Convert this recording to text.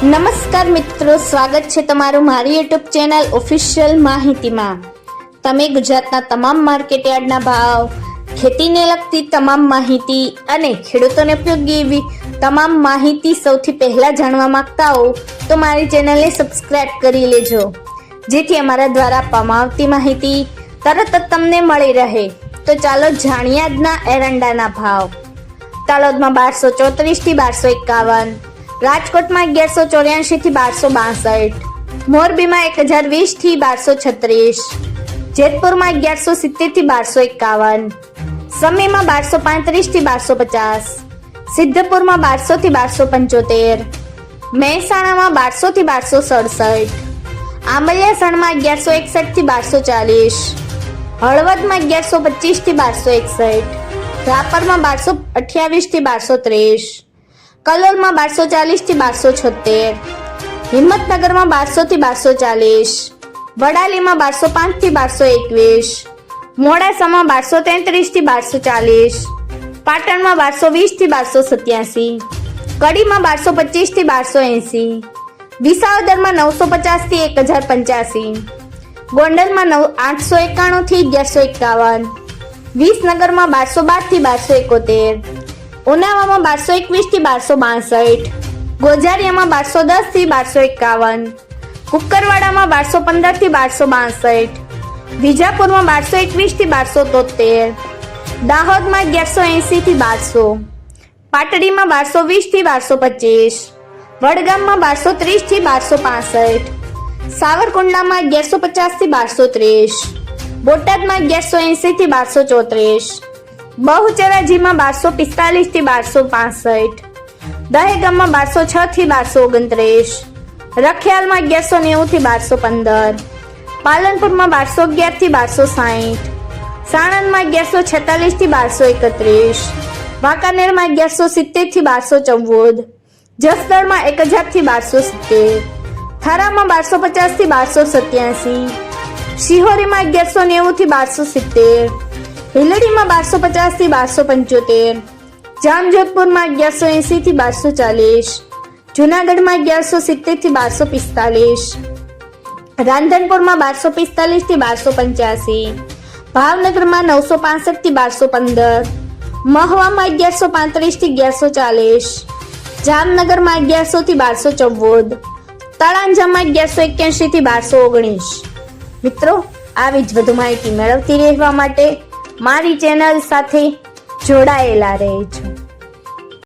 નમસ્કાર મિત્રો, સ્વાગત છે તમારું મારી યુટ્યુબ ચેનલ ઓફિશિયલ માહિતીમાં। તમે ગુજરાતના તમામ માર્કેટયાર્ડના ભાવ, ખેતીને લગતી તમામ માહિતી અને ખેડૂતોને ઉપયોગી એવી તમામ માહિતી સૌથી પહેલા જાણવા માંગતા હો તો મારી ચેનલને સબસ્ક્રાઇબ કરી લેજો, જેથી અમારા દ્વારા આપવામાં આવતી માહિતી તરત જ તમને મળી રહે। તો ચાલો જાણીએ આજના એરંડાના ભાવ। તલોદમાં 1234 થી 1251, રાજકોટમાં 1184 થી 1262, મોરબીમાં 1020 થી 1236, જેતપુરમાં 1170 થી 1251, સમીમાં 1235 થી 1250, સિદ્ધપુરમાં 1200 થી 1275, મહેસાણામાં 1200 થી 1267, આંબલિયાસણમાં 1161 થી 1240, હળવદમાં 1125 થી 1261, રાપરમાં 1228 થી 1230, કલોલમાં 1240 થી 1276, હિંમતનગરમાં 1200 થી 1240, વડાલીમાં 1205 થી 1221, મોડાસામાં 1233 થી 1240, પાટણમાં 1220 થી 1287, કડીમાં 1225 થી 1280, વિસાવદરમાં 950 થી 1085, ગોંડલમાં 891 થી 1151, વિસનગરમાં 1212 થી 1271, ઉનાવામાં 1221 થી 1262, ગોઝારિયામાં 1210 થી 1251, કુકરવાડામાં 1215 થી 1262, વિજાપુરમાં 1221 થી 1273, દાહોદમાં 1180 થી 1200, પાટડીમાં 1220 થી 1225, વડગામમાં 1230 થી 1265, સાવરકુંડલામાં 1150 થી 1230, બોટાદમાં 1180 થી 1234, બહુચરાજીમાં 1245 થી 1265, દહેગામમાં 1206 થી 1229, રખિયાલમાં 1190 થી 1215, પાલનપુરમાં 1211 થી 1260, સાણંદમાં 1146 થી 1231, વાંકાનેરમાં 1170 થી 1214, જસદણમાં 1000 થી 1270, થરામાં 1250 થી 1287, શિહોરીમાં 1190 થી 1270, હિલડીમાં 1250 થી 1275, જામજોધપુરમાં 1180 થી 1240, જુનાગઢમાં 1170 થી 1245, રાંધનપુરમાં 1245 થી 1285, ભાવનગરમાં 965 થી 1215, મહવામાં 1135 થી 1140, જામનગરમાં 1100 થી 1214, તળાંજામાં 1181 થી 1219। મિત્રો, આવી જ વધુ માહિતી મેળવતી રહેવા માટે મારી ચેનલ સાથે જોડાયેલા રહેજો।